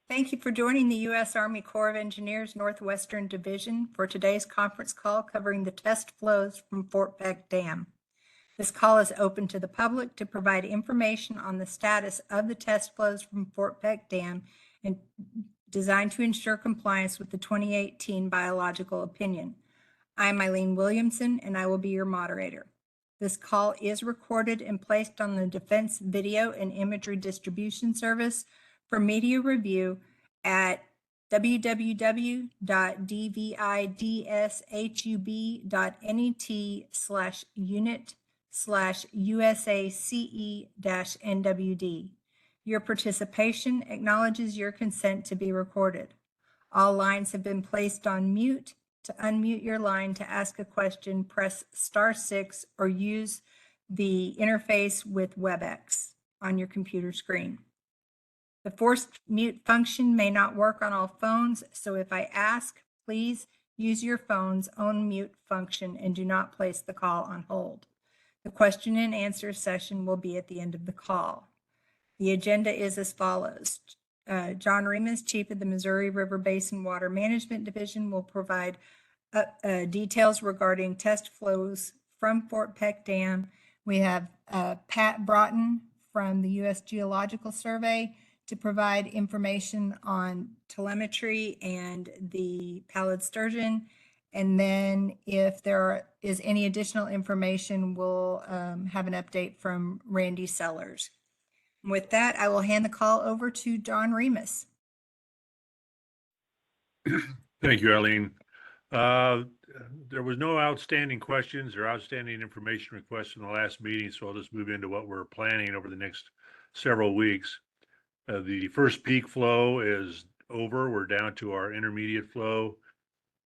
Thank you for joining the U.S. Army Corps of Engineers Northwestern Division for today's conference call covering the test flows from Fort Peck Dam. This call is open to the public to provide information on the status of the test flows from Fort Peck Dam and designed to ensure compliance with the 2018 biological opinion. I'm Eileen Williamson, and I will be your moderator. This call is recorded and placed on the Defense Video and Imagery Distribution Service for media review at www.dvidsk.net/unit/USACE-NWD. Your participation acknowledges your consent to be recorded. All lines have been placed on mute. To unmute your line to ask a question, press *6 or use the interface with WebEx on your computer screen. The forced mute function may not work on all phones, so if I ask, please use your phone's own mute function and do not place the call on hold. The question and answer session will be at the end of the call. The agenda is as follows. John Remus, Chief of the Missouri River Basin Water Management Division, will provide details regarding test flows from Fort Peck Dam. We have Pat Broughton from the U.S. Geological Survey to provide information on telemetry and the pallid sturgeon. And then if there is any additional information, we'll have an update from Randy Sellers. With that, I will hand the call over to John Remus. Thank you, Eileen. There was no outstanding questions or outstanding information requests in the last meeting, so I'll just move into what we're planning over the next several weeks. The first peak flow is over. We're down to our intermediate flow,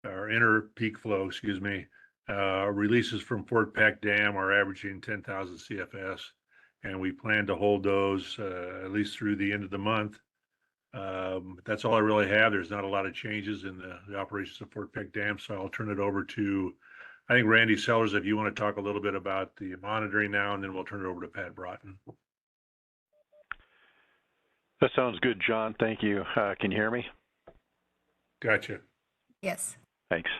our inner peak flow, excuse me. Releases from Fort Peck Dam are averaging 10,000 CFS, and we plan to hold those at least through the end of the month. That's all I really have. There's not a lot of changes in the operations of Fort Peck Dam, so I'll turn it over to, I think, Randy Sellers, if you want to talk a little bit about the monitoring now, and then we'll turn it over to Pat Broughton. That sounds good, John. Thank you. Can you hear me? Gotcha. Yes. Thanks.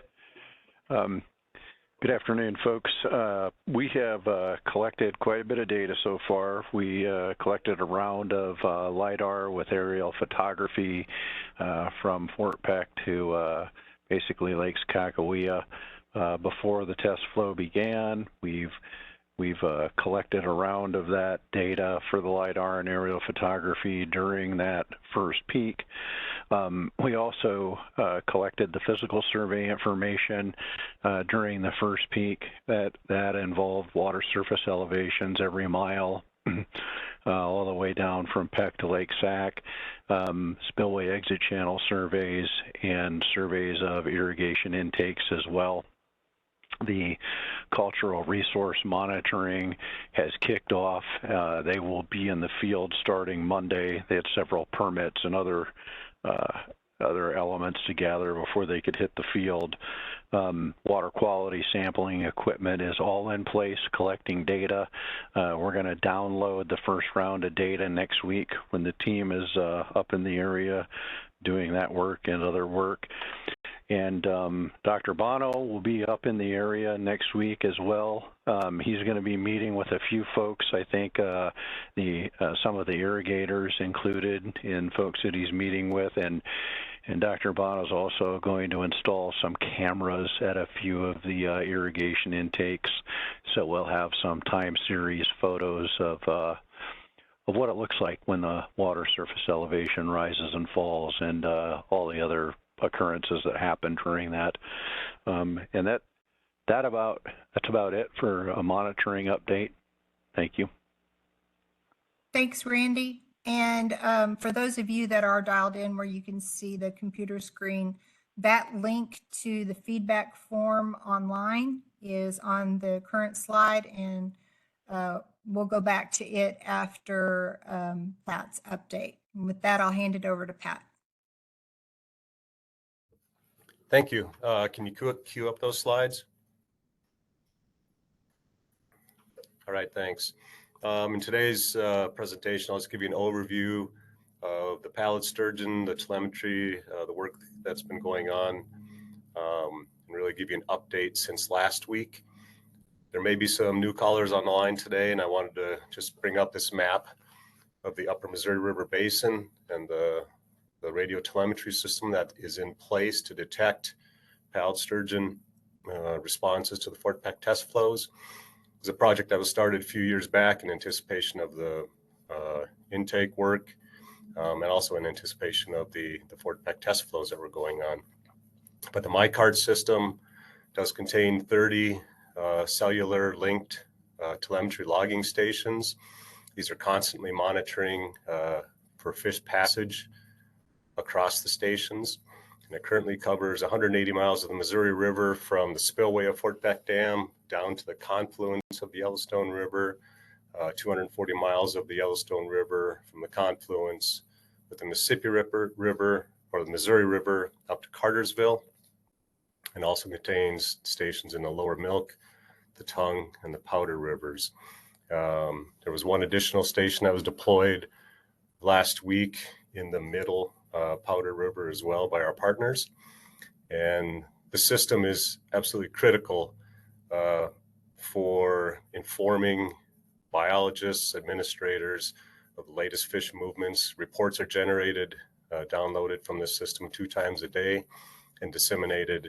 Good afternoon, folks. We have collected quite a bit of data so far. We collected a round of LiDAR with aerial photography from Fort Peck to basically Lakes Kakawea before the test flow began. We've collected a round of that data for the LiDAR and aerial photography during that first peak. We also collected the physical survey information during the first peak that involved water surface elevations every mile all the way down from Peck to Lake Sac, spillway exit channel surveys, and surveys of irrigation intakes as well. The cultural resource monitoring has kicked off. They will be in the field starting Monday. They had several permits and other elements to gather before they could hit the field. Water quality sampling equipment is all in place collecting data. We're going to download the first round of data next week when the team is up in the area doing that work and other work. And Dr. Bono will be up in the area next week as well. He's going to be meeting with a few folks, I think some of the irrigators included in folks that he's meeting with. And Dr. Bono is also going to install some cameras at a few of the irrigation intakes. So we'll have some time series photos of what it looks like when the water surface elevation rises and falls and all the other occurrences that happen during that. And that's about it for a monitoring update. Thank you. Thanks, Randy. And for those of you that are dialed in where you can see the computer screen, that link to the feedback form online is on the current slide, and we'll go back to it after Pat's update. And with that, I'll hand it over to Pat. Thank you. Can you queue up those slides? All right, thanks. In today's presentation, I'll just give you an overview of the pallid sturgeon, the telemetry, the work that's been going on, and really give you an update since last week. There may be some new callers on the line today, and I wanted to just bring up this map of the upper Missouri River Basin and the radio telemetry system that is in place to detect pallid sturgeon responses to the Fort Peck test flows. It was a project that was started a few years back in anticipation of the intake work and also in anticipation of the Fort Peck test flows that were going on. But the MyCard system does contain 30 cellular linked telemetry logging stations. These are constantly monitoring for fish passage across the stations. And it currently covers 180 miles of the Missouri River from the spillway of Fort Peck Dam down to the confluence of the Yellowstone River, 240 miles of the Yellowstone River from the confluence with the Mississippi River or the Missouri River up to Cartersville, and also contains stations in the Lower Milk, the Tongue, and the Powder Rivers. There was one additional station that was deployed last week in the Middle Powder River as well by our partners. And the system is absolutely critical for informing biologists, administrators of the latest fish movements. Reports are generated, downloaded from this system 2 times a day and disseminated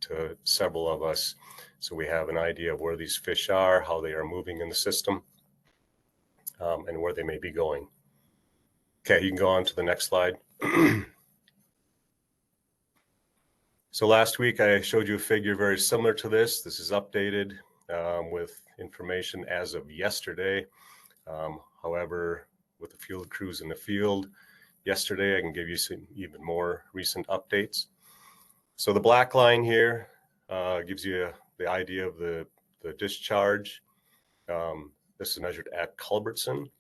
to several of us. So we have an idea of where these fish are, how they are moving in the system, and where they may be going. Okay, you can go on to the next slide. So last week I showed you a figure very similar to this. This is updated with information as of yesterday. However, with the field crews in the field yesterday, I can give you some even more recent updates. So the black line here gives you the idea of the discharge. This is measured at Culbertson.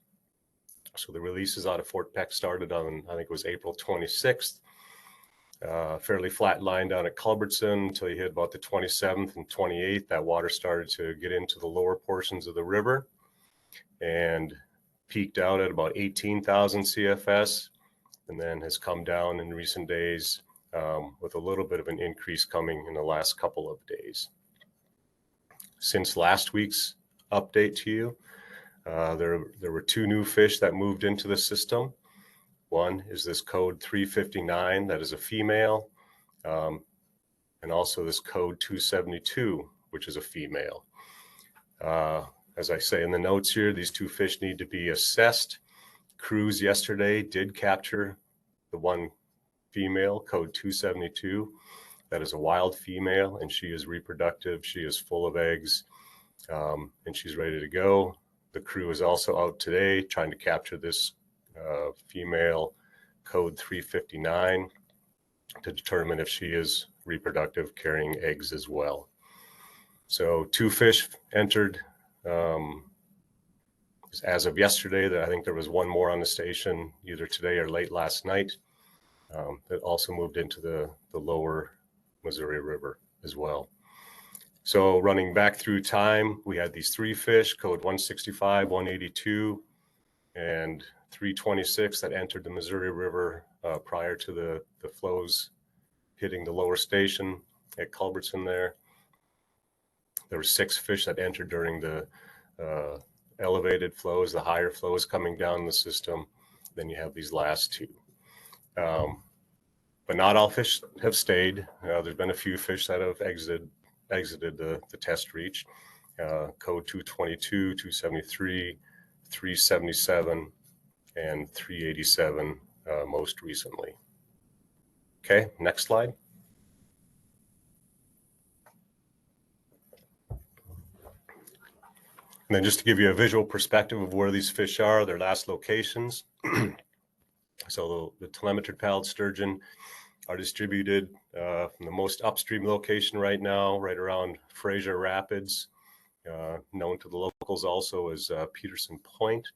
So the releases out of Fort Peck started on, I think it was April 26th. Fairly flat line down at Culbertson until you hit about the 27th and 28th. That water started to get into the lower portions of the river and peaked out at about 18,000 CFS, and then has come down in recent days with a little bit of an increase coming in the last couple of days. Since last week's update to you, there were 2 new fish that moved into the system. One is this code 359, that is a female, and also this code 272, which is a female. As I say in the notes here, these 2 fish need to be assessed. Crews yesterday did capture the one female, code 272. That is a wild female, and she is reproductive. She is full of eggs, and she's ready to go. The crew is also out today trying to capture this female, code 359, to determine if she is reproductive, carrying eggs as well. So 2 fish entered as of yesterday. I think there was 1 more on the station either today or late last night that also moved into the lower Missouri River as well. So running back through time, we had these 3 fish, code 165, 182, and 326 that entered the Missouri River prior to the flows hitting the lower station at Culbertson there. There were 6 fish that entered during the elevated flows, the higher flows coming down the system. Then you have these last 2. But not all fish have stayed. There's been a few fish that have exited the test reach. Code 222, 273, 377, and 387 most recently. Okay, next slide. And then just to give you a visual perspective of where these fish are, their last locations. So the telemetry pallid sturgeon are distributed from the most upstream location right now, right around Fraser Rapids, known to the locals also as Peterson Point,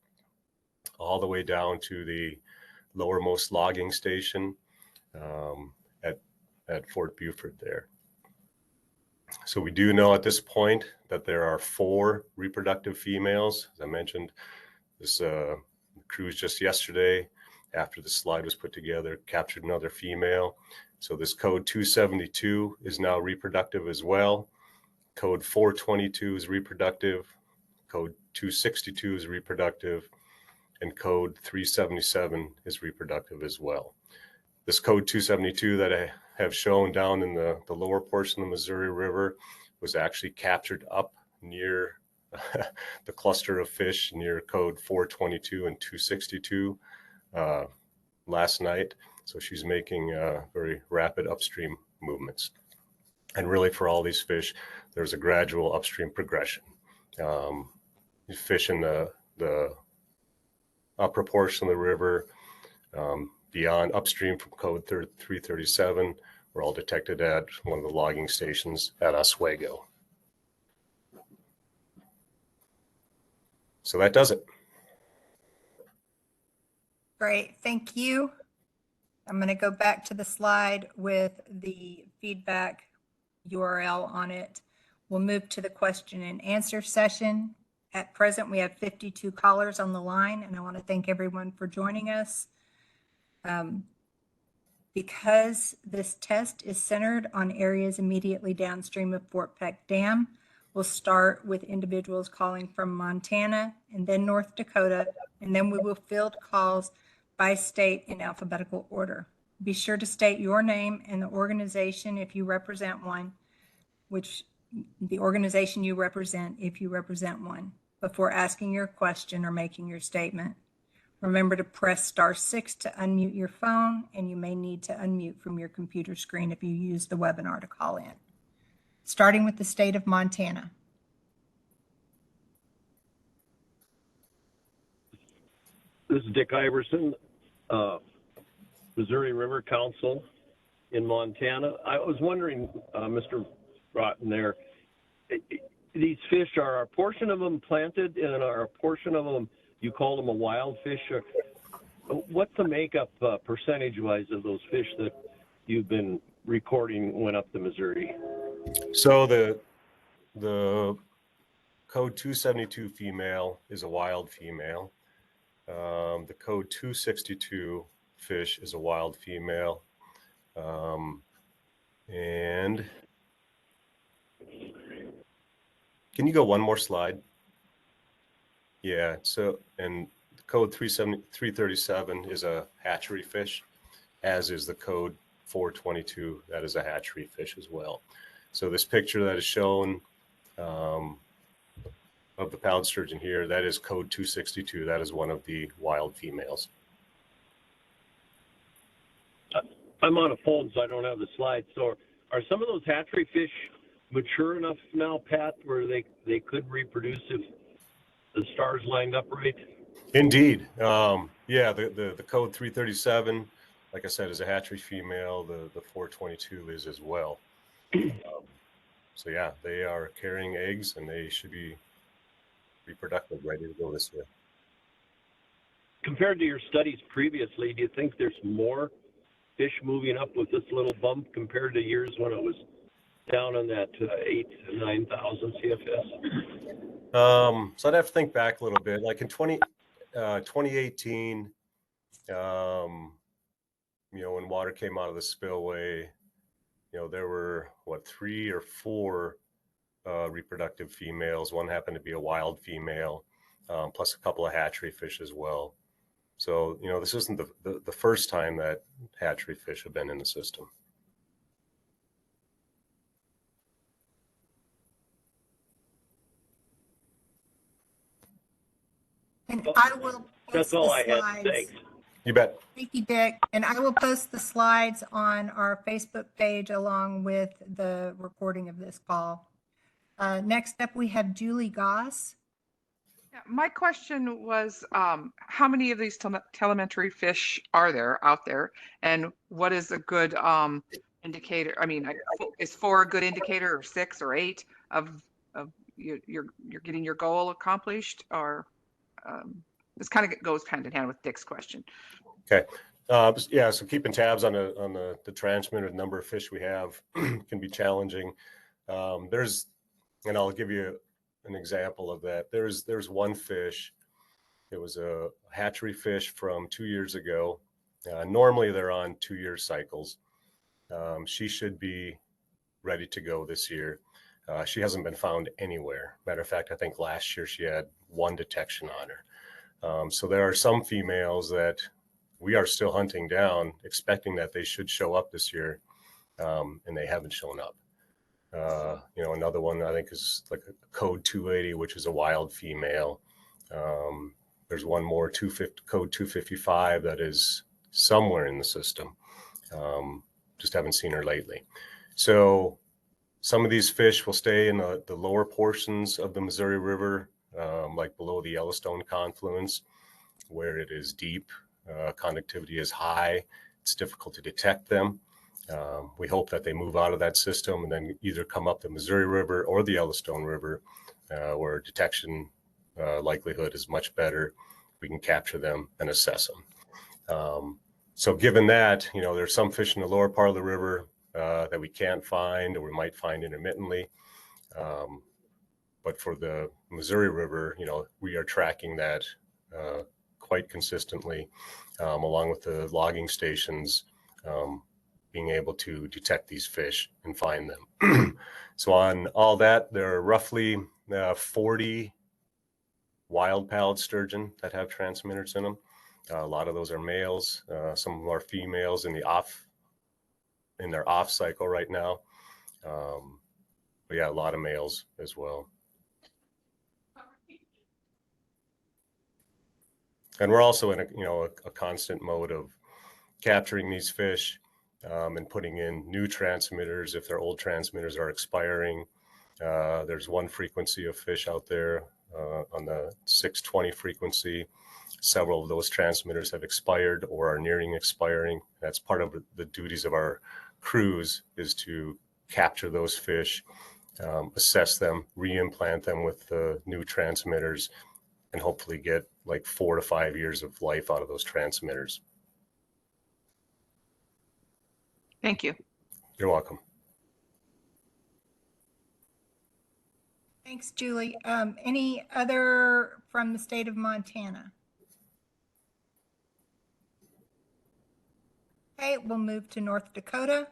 all the way down to the lowermost logging station at Fort Buford there. So we do know at this point that there are 4 reproductive females. As I mentioned, this cruise just yesterday after the slide was put together, captured another female. So this code 272 is now reproductive as well. Code 422 is reproductive. Code 262 is reproductive. And code 377 is reproductive as well. This code 272 that I have shown down in the lower portion of the Missouri River was actually captured up near the cluster of fish near code 422 and 262 last night. So she's making very rapid upstream movements. And really for all these fish, there's a gradual upstream progression. Fish in the upper portion of the river, beyond upstream from code 337, were all detected at one of the logging stations at Oswego. So that does it. Great, thank you. I'm going to go back to the slide with the feedback URL on it. We'll move to the question and answer session. At present, we have 52 callers on the line, and I want to thank everyone for joining us. Because this test is centered on areas immediately downstream of Fort Peck Dam, we'll start with individuals calling from Montana and then North Dakota, and then we will field calls by state in alphabetical order. Be sure to state your name and the organization if you represent one, which the organization you represent if you represent one, before asking your question or making your statement. Remember to press *6 to unmute your phone, and you may need to unmute from your computer screen if you use the webinar to call in. Starting with the state of Montana. This is Dick Iverson, Missouri River Council in Montana. I was wondering, Mr. Broughton there, these fish, are a portion of them planted and are a portion of them, you call them a wild fish? What's the makeup percentage-wise of those fish that you've been recording went up the Missouri? So the code 272 female is a wild female. The code 262 fish is a wild female. And can you go one more slide? Yeah, so, and the code 337 is a hatchery fish, as is the code 422, that is a hatchery fish as well. So this picture that is shown of the pound sturgeon here, that is code 262. That is one of the wild females. I'm on a phone, so I don't have the slides. So are some of those hatchery fish mature enough now, Pat, where they could reproduce if the stars lined up right? Indeed. Yeah, the code 337, like I said, is a hatchery female. The 422 is as well. So yeah, they are carrying eggs and they should be reproductive, ready to go this year. Compared to your studies previously, do you think there's more fish moving up with this little bump compared to years when it was down on that 8,000 to 9,000 CFS? So I'd have to think back a little bit. Like in 2018, when water came out of the spillway, there were, 3 or 4 reproductive females. One happened to be a wild female, plus a couple of hatchery fish as well. So, this isn't the first time that hatchery fish have been in the system. And I will That's all I had. Thanks. You bet. Thank you, Dick. And I will post the slides on our Facebook page along with the recording of this call. Next up, we have Julie Goss. Yeah, my question was, how many of these telemetry fish are there out there, and what is a good indicator? I mean, is 4 a good indicator, or 6 or 8 of you're getting your goal accomplished, or this kind of goes hand in hand with Dick's question. Okay. Yeah, so keeping tabs on the transmitter, the number of fish we have can be challenging. And I'll give you an example of that. There's one fish. It was a hatchery fish from 2 years ago. Normally they're on 2-year cycles. She should be ready to go this year. She hasn't been found anywhere. Matter of fact, I think last year she had 1 detection on her. So there are some females that we are still hunting down, expecting that they should show up this year, and they haven't shown up. Another one I think is like a code 280, which is a wild female. There's one more code 255 that is somewhere in the system. Just haven't seen her lately. So some of these fish will stay in the lower portions of the Missouri River, like below the Yellowstone confluence, where it is deep, conductivity is high, it's difficult to detect them. We hope that they move out of that system and then either come up the Missouri River or the Yellowstone River, where detection likelihood is much better. We can capture them and assess them. So given that, there's some fish in the lower part of the river that we can't find, or we might find intermittently. But for the Missouri River, we are tracking that quite consistently, along with the logging stations, being able to detect these fish and find them. So on all that, there are roughly 40 wild pallid sturgeon that have transmitters in them. A lot of those are males. Some of them are females in their off cycle right now. But yeah, a lot of males as well. And we're also in a constant mode of capturing these fish and putting in new transmitters if their old transmitters are expiring. There's one frequency of fish out there on the 620 frequency. Several of those transmitters have expired or are nearing expiring. That's part of the duties of our crews, is to capture those fish, assess them, reimplant them with the new transmitters, and hopefully get like 4 to 5 years of life out of those transmitters. Thank you. You're welcome. Thanks, Julie. Any other from the state of Montana? Okay, we'll move to North Dakota.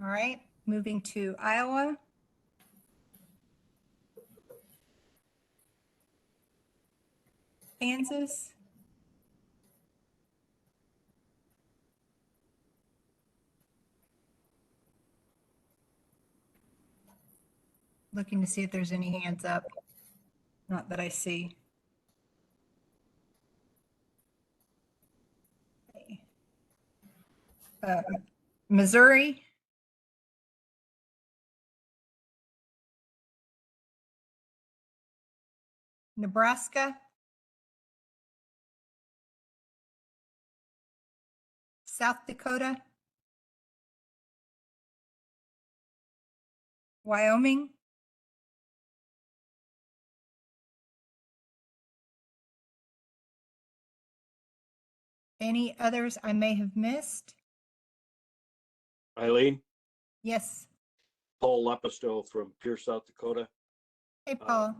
All right, moving to Iowa. Kansas. Looking to see if there's any hands up. Not that I see. Missouri. Nebraska. South Dakota. Wyoming. Any others I may have missed? Eileen, Yes. Paul Lepisto from Pierce, South Dakota. Hey, Paul.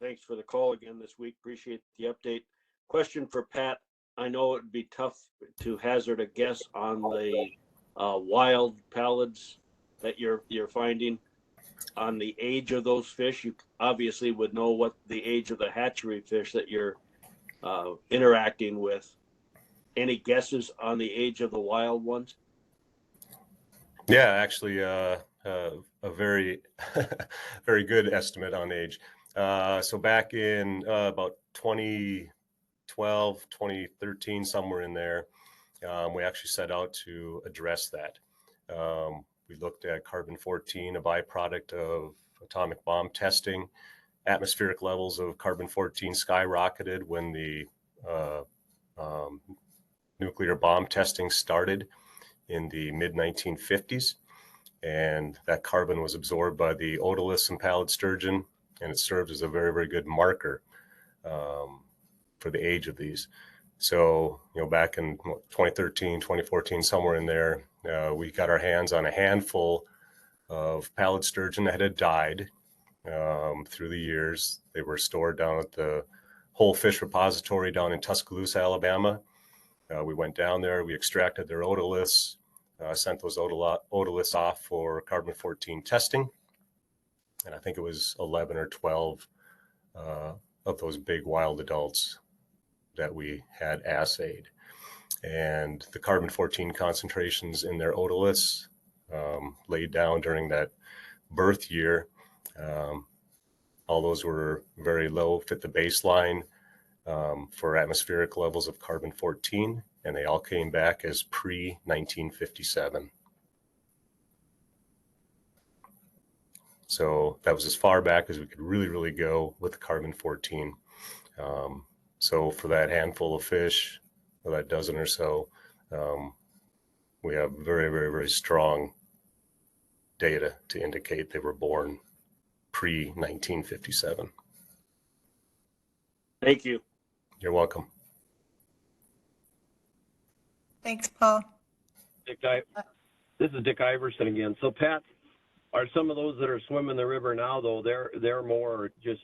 Thanks for the call again this week. Appreciate the update. Question for Pat. I know it'd be tough to hazard a guess on the wild pallids that you're finding. On the age of those fish, you obviously would know what the age of the hatchery fish that you're interacting with. Any guesses on the age of the wild ones? Yeah, actually, a very, very good estimate on age. So back in about 2012, 2013, somewhere in there, we actually set out to address that. We looked at carbon-14, a byproduct of atomic bomb testing. Atmospheric levels of carbon-14 skyrocketed when the nuclear bomb testing started in the mid-1950s. And that carbon was absorbed by the otoliths and pallid sturgeon, and it served as a very, very good marker for the age of these. So, back in 2013, 2014, somewhere in there, we got our hands on a handful of pallid sturgeon that had died through the years. They were stored down at the Whole Fish Repository down in Tuscaloosa, Alabama. We went down there, we extracted their otoliths, sent those otoliths off for carbon-14 testing. And I think it was 11 or 12 of those big wild adults that we had assayed. And the carbon-14 concentrations in their otoliths laid down during that birth year, all those were very low, fit the baseline for atmospheric levels of carbon-14, and they all came back as pre-1957. So that was as far back as we could really go with the carbon-14. So for that handful of fish, or that dozen or so, we have very strong data to indicate they were born pre-1957. Thank you. You're welcome. Thanks, Paul. This is Dick Iverson again. So Pat, are some of those that are swimming the river now, though, they're more just,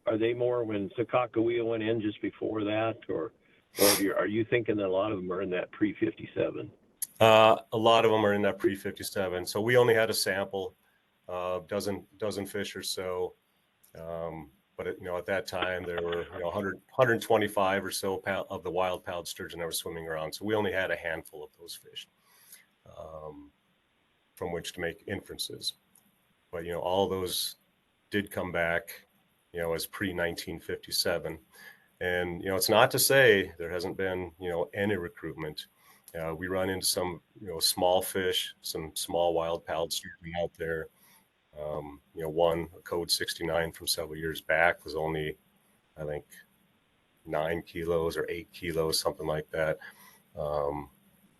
are they more when Sakakawea went in just before that, or are you thinking that a lot of them are in that pre-57? A lot of them are in that pre-57. So we only had a sample, dozen fish or so. But at that time there were 125 or so of the wild pallid sturgeon that were swimming around. So we only had a handful of those fish from which to make inferences. But all of those did come back, as pre-1957. And it's not to say there hasn't been any recruitment. We run into some small fish, some small wild pallid sturgeon out there. One, a code 69 from several years back, was only, I think, 9 kilos or 8 kilos, something like that.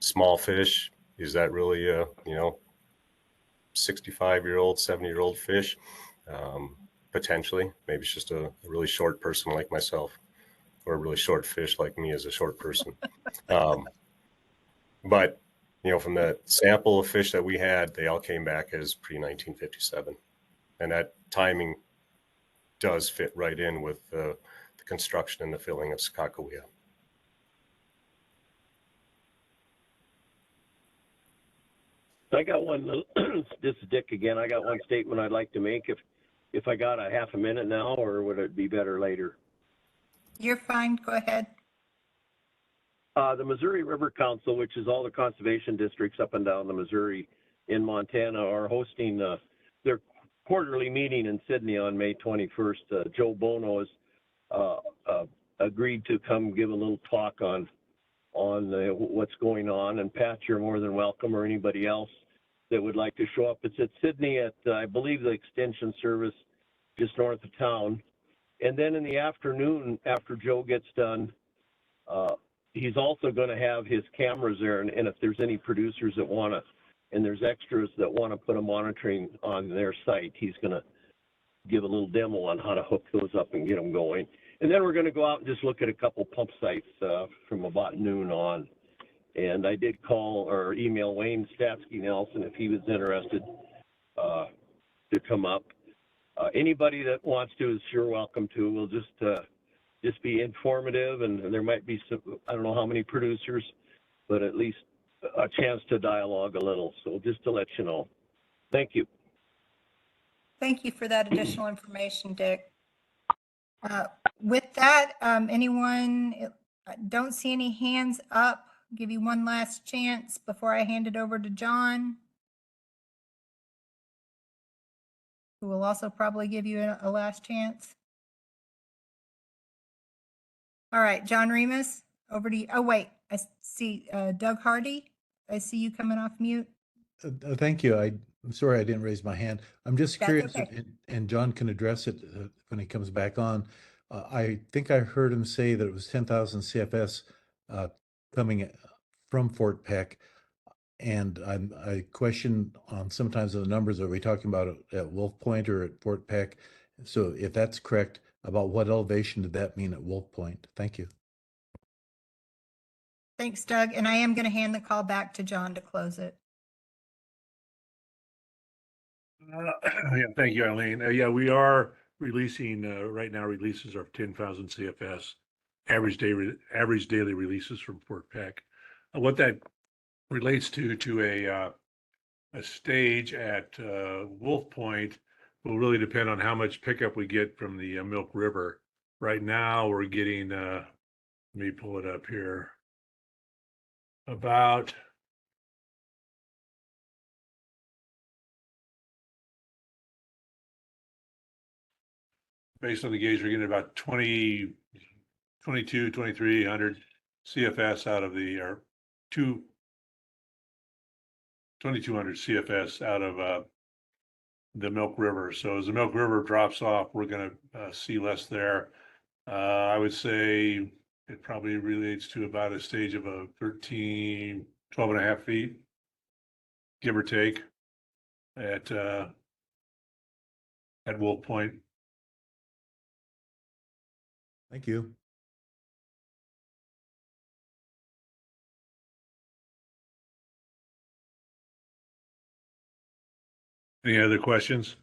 Small fish, is that really a 65-year-old, 70-year-old fish? Potentially. Maybe it's just a really short person like myself, or a really short fish like me as a short person. But from the sample of fish that we had, they all came back as pre-1957. And that timing does fit right in with the construction and the filling of Sakakawea. I got one, this is Dick again. I got one statement I'd like to make if I got a half a minute now, or would it be better later? You're fine. Go ahead. The Missouri River Council, which is all the conservation districts up and down the Missouri in Montana, are hosting their quarterly meeting in Sydney on May 21st. Joe Bono has agreed to come give a little talk on what's going on. And Pat, you're more than welcome, or anybody else that would like to show up. It's at Sydney at, I believe, the Extension Service just north of town. And then in the afternoon, after Joe gets done, he's also going to have his cameras there. And if there's any producers that want to, and there's extras that want to put a monitoring on their site, he's going to give a little demo on how to hook those up and get them going. And then we're going to go out and just look at a couple pump sites from about noon on. And I did call or email Wayne Statsky Nelson if he was interested to come up. Anybody that wants to is sure welcome to. We'll just be informative, and there might be some, I don't know how many producers, but at least a chance to dialogue a little. So just to let you know. Thank you. Thank you for that additional information, Dick. With that, anyone, don't see any hands up. Give you one last chance before I hand it over to John, who will also probably give you a last chance. All right, John Remus, over to you. Oh, wait, I see Doug Hardy. I see you coming off mute. Thank you. I'm sorry I didn't raise my hand. I'm just That's curious, okay. and John can address it when he comes back on. I think I heard him say that it was 10,000 CFS coming from Fort Peck. And I question on sometimes the numbers, are we talking about at Wolf Point or at Fort Peck? So if that's correct, about what elevation did that mean at Wolf Point? Thank you. Thanks, Doug. And I am going to hand the call back to John to close it. Yeah, thank you, Eileen. Yeah, we are releasing, right now releases are 10,000 CFS, average daily releases from Fort Peck. What that relates to a stage at Wolf Point will really depend on how much pickup we get from the Milk River. Right now, we're getting, let me pull it up here, about based on the gauge, we're getting about 2,300 CFS out of the, or 2,200 CFS out of the Milk River. So as the Milk River drops off, we're going to see less there. I would say it probably relates to about a stage of a 13, 12 and a half feet, give or take, at Wolf Point. Thank you. Any other questions?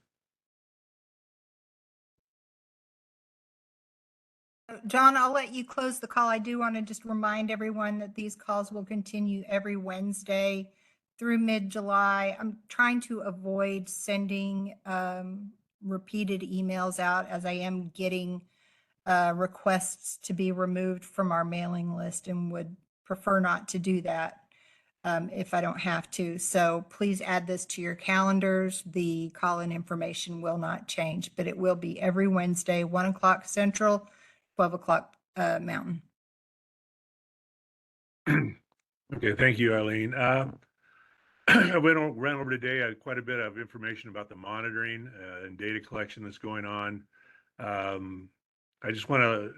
John, I'll let you close the call. I do want to just remind everyone that these calls will continue every Wednesday through mid-July. I'm trying to avoid sending repeated emails out, as I am getting requests to be removed from our mailing list, and would prefer not to do that if I don't have to. So please add this to your calendars. The call-in information will not change, but it will be every Wednesday, 1 o'clock Central, 12 o'clock Mountain. Okay, thank you, Eileen. I ran over today. I had quite a bit of information about the monitoring and data collection that's going on. I just want to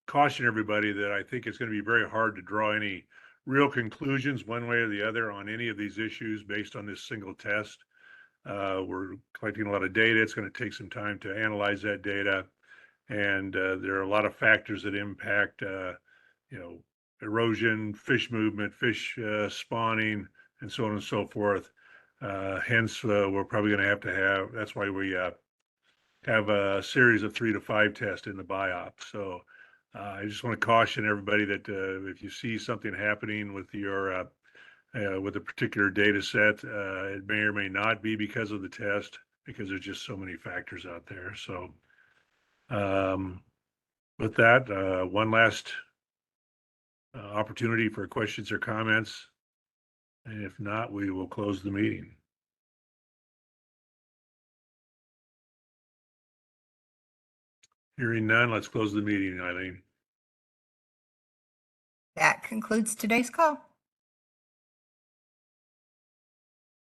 caution everybody that I think it's going to be very hard to draw any real conclusions one way or the other on any of these issues based on this single test. We're collecting a lot of data. It's going to take some time to analyze that data. And there are a lot of factors that impact, erosion, fish movement, fish spawning, and so on and so forth. Hence, we're probably going to have, that's why we have a series of 3 to 5 tests in the biop. So I just want to caution everybody that if you see something happening with your with a particular data set, it may or may not be because of the test, because there's just so many factors out there. So with that, one last opportunity for questions or comments. And if not, we will close the meeting. Hearing none, let's close the meeting, Eileen. That concludes today's call.